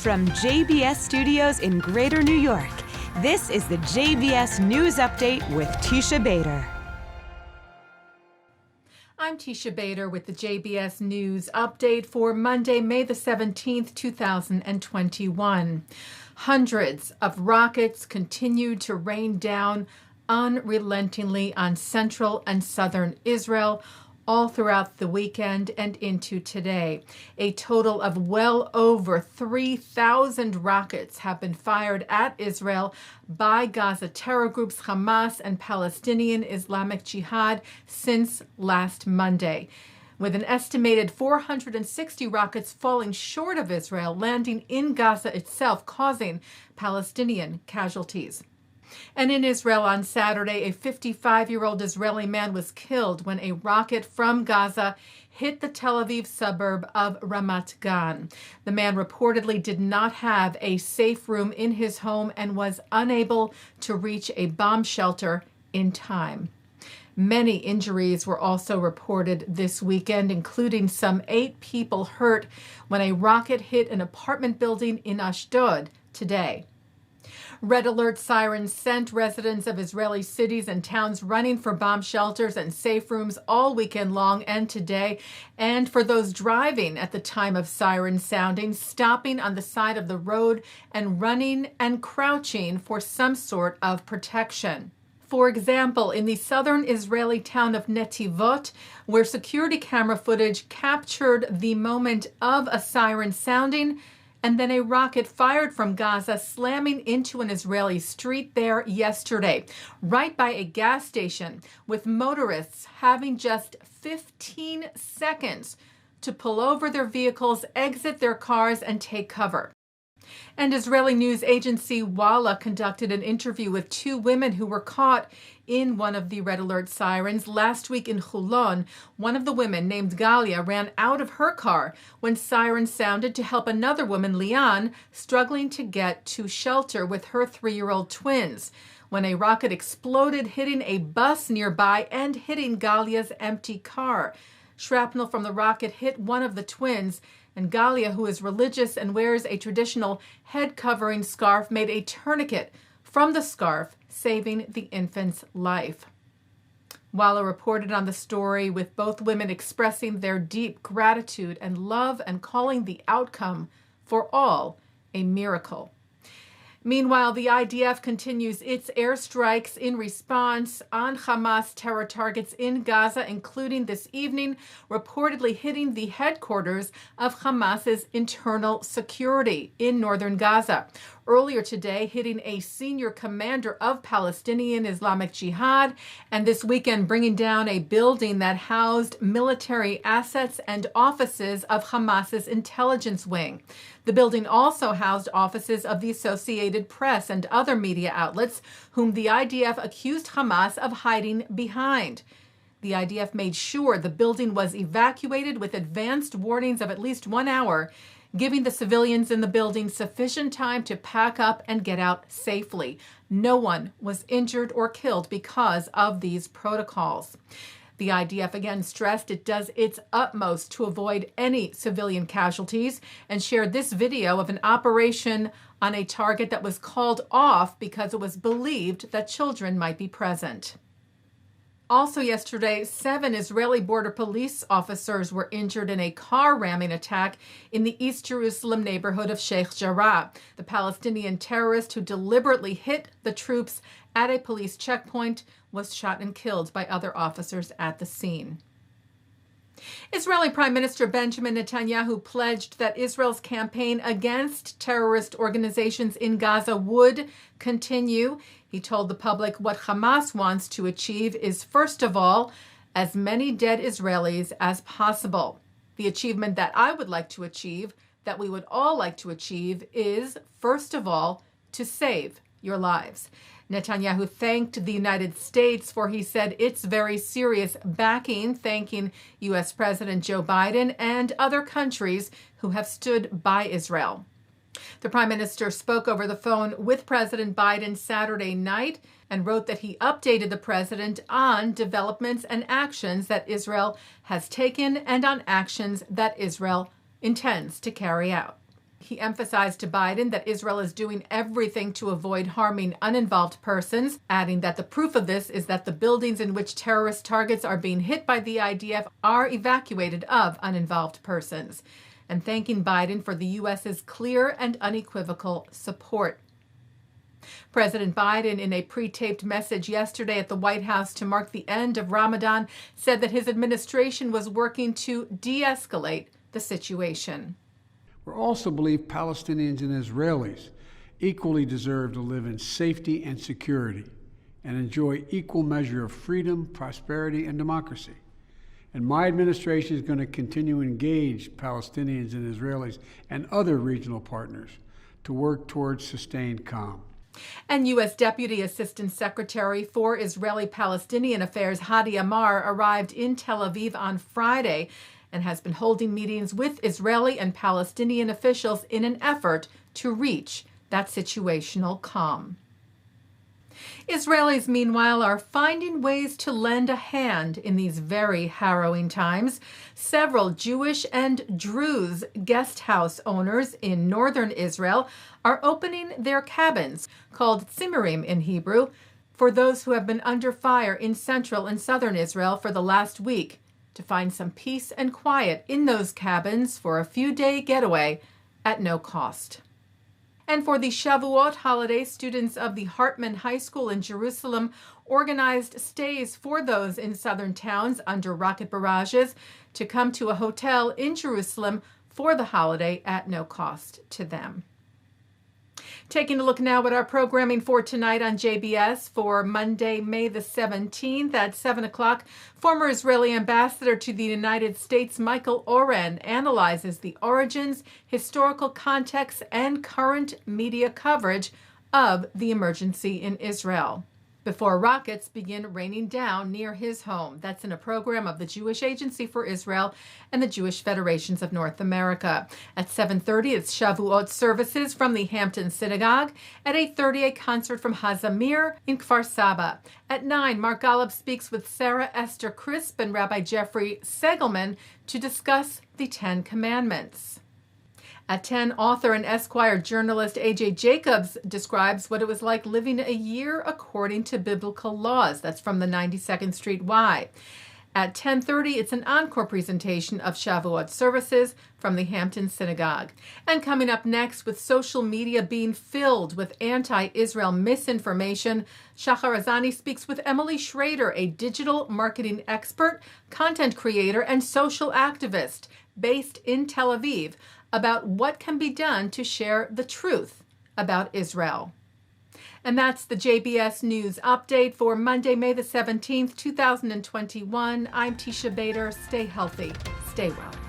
From JBS Studios in Greater New York, this is the JBS News Update with Teisha Bader. I'm Teisha Bader with the JBS News Update for Monday, May the 17th, 2021. Hundreds of rockets continued to rain down unrelentingly on central and southern Israel all throughout the weekend and into today. A total of well over 3,000 rockets have been fired at Israel by Gaza terror groups Hamas and Palestinian Islamic Jihad since last Monday, with an estimated 460 rockets falling short of Israel, landing in Gaza itself, causing Palestinian casualties. And in Israel on Saturday, a 55-year-old Israeli man was killed when a rocket from Gaza hit the Tel Aviv suburb of Ramat. The man reportedly did not have a safe room in his home and was unable to reach a bomb shelter in time. Many injuries were also reported this weekend, including some 8 people hurt when a rocket hit an apartment building in Ashdod today. Red alert sirens sent residents of Israeli cities and towns running for bomb shelters and safe rooms all weekend long and today. And for those driving at the time of siren sounding, stopping on the side of the road and running and crouching for some sort of protection. For example, in the southern Israeli town of Netivot, where security camera footage captured the moment of a siren sounding, and then a rocket fired from Gaza slamming into an Israeli street there yesterday, right by a gas station, with motorists having just 15 seconds to pull over their vehicles, exit their cars, and take cover. And Israeli news agency Walla conducted an interview with 2 women who were caught in one of the red alert sirens. Last week in Hulon, one of the women, named Galia, ran out of her car when sirens sounded to help another woman, Lian, struggling to get to shelter with her 3-year-old twins, when a rocket exploded, hitting a bus nearby and hitting Galia's empty car. Shrapnel from the rocket hit one of the twins, and Galia, who is religious and wears a traditional head covering scarf, made a tourniquet from the scarf, saving the infant's life. Walla reported on the story, with both women expressing their deep gratitude and love and calling the outcome for all a miracle. Meanwhile, the IDF continues its airstrikes in response on Hamas terror targets in Gaza, including this evening reportedly hitting the headquarters of Hamas's internal security in northern Gaza. Earlier today, hitting a senior commander of Palestinian Islamic Jihad, and this weekend bringing down a building that housed military assets and offices of Hamas's intelligence wing. The building also housed offices of the Associated Press and other media outlets, whom the IDF accused Hamas of hiding behind. The IDF made sure the building was evacuated with advanced warnings of at least 1 hour, giving the civilians in the building sufficient time to pack up and get out safely. No one was injured or killed because of these protocols. The IDF again stressed it does its utmost to avoid any civilian casualties, and shared this video of an operation on a target that was called off because it was believed that children might be present. Also yesterday, 7 Israeli border police officers were injured in a car ramming attack in the East Jerusalem neighborhood of Sheikh Jarrah. The Palestinian terrorist who deliberately hit the troops at a police checkpoint was shot and killed by other officers at the scene. Israeli Prime Minister Benjamin Netanyahu pledged that Israel's campaign against terrorist organizations in Gaza would continue. He told the public what Hamas wants to achieve is, first of all, as many dead Israelis as possible. The achievement that I would like to achieve, that we would all like to achieve, is, first of all, to save your lives. Netanyahu thanked the United States for, he said, its very serious backing, thanking U.S. President Joe Biden and other countries who have stood by Israel. The Prime Minister spoke over the phone with President Biden Saturday night and wrote that he updated the president on developments and actions that Israel has taken and on actions that Israel intends to carry out. He emphasized to Biden that Israel is doing everything to avoid harming uninvolved persons, adding that the proof of this is that the buildings in which terrorist targets are being hit by the IDF are evacuated of uninvolved persons, and thanking Biden for the U.S.'s clear and unequivocal support. President Biden, in a pre-taped message yesterday at the White House to mark the end of Ramadan, said that his administration was working to de-escalate the situation. We also believe Palestinians and Israelis equally deserve to live in safety and security and enjoy equal measure of freedom, prosperity, and democracy. And my administration is going to continue to engage Palestinians and Israelis and other regional partners to work towards sustained calm. And U.S. Deputy Assistant Secretary for Israeli-Palestinian Affairs Hadi Amar arrived in Tel Aviv on Friday and has been holding meetings with Israeli and Palestinian officials in an effort to reach that situational calm. Israelis, meanwhile, are finding ways to lend a hand in these very harrowing times. Several Jewish and Druze guest house owners in northern Israel are opening their cabins, called tzimurim in Hebrew, for those who have been under fire in central and southern Israel for the last week, to find some peace and quiet in those cabins for a few-day getaway at no cost. And for the Shavuot holiday, students of the Hartman High School in Jerusalem organized stays for those in southern towns under rocket barrages to come to a hotel in Jerusalem for the holiday at no cost to them. Taking a look now at our programming for tonight on JBS for Monday, May the 17th at 7 o'clock. Former Israeli ambassador to the United States, Michael Oren, analyzes the origins, historical context, and current media coverage of the emergency in Israel, before rockets begin raining down near his home. That's in a program of the Jewish Agency for Israel and the Jewish Federations of North America. At 7:30, it's Shavuot services from the Hampton Synagogue. At 8:30, a concert from Hazamir in Kfar Saba. At 9, Mark Golub speaks with Sarah Esther Crisp and Rabbi Jeffrey Segelman to discuss the Ten Commandments. At 10, author and Esquire journalist A.J. Jacobs describes what it was like living a year according to biblical laws. That's from the 92nd Street Y. At 10:30, it's an encore presentation of Shavuot services from the Hampton Synagogue. And coming up next, with social media being filled with anti-Israel misinformation, Shachar Azani speaks with Emily Schrader, a digital marketing expert, content creator, and social activist based in Tel Aviv, about what can be done to share the truth about Israel. And that's the JBS News Update for Monday, May the 17th, 2021. I'm Teisha Bader. Stay healthy. Stay well.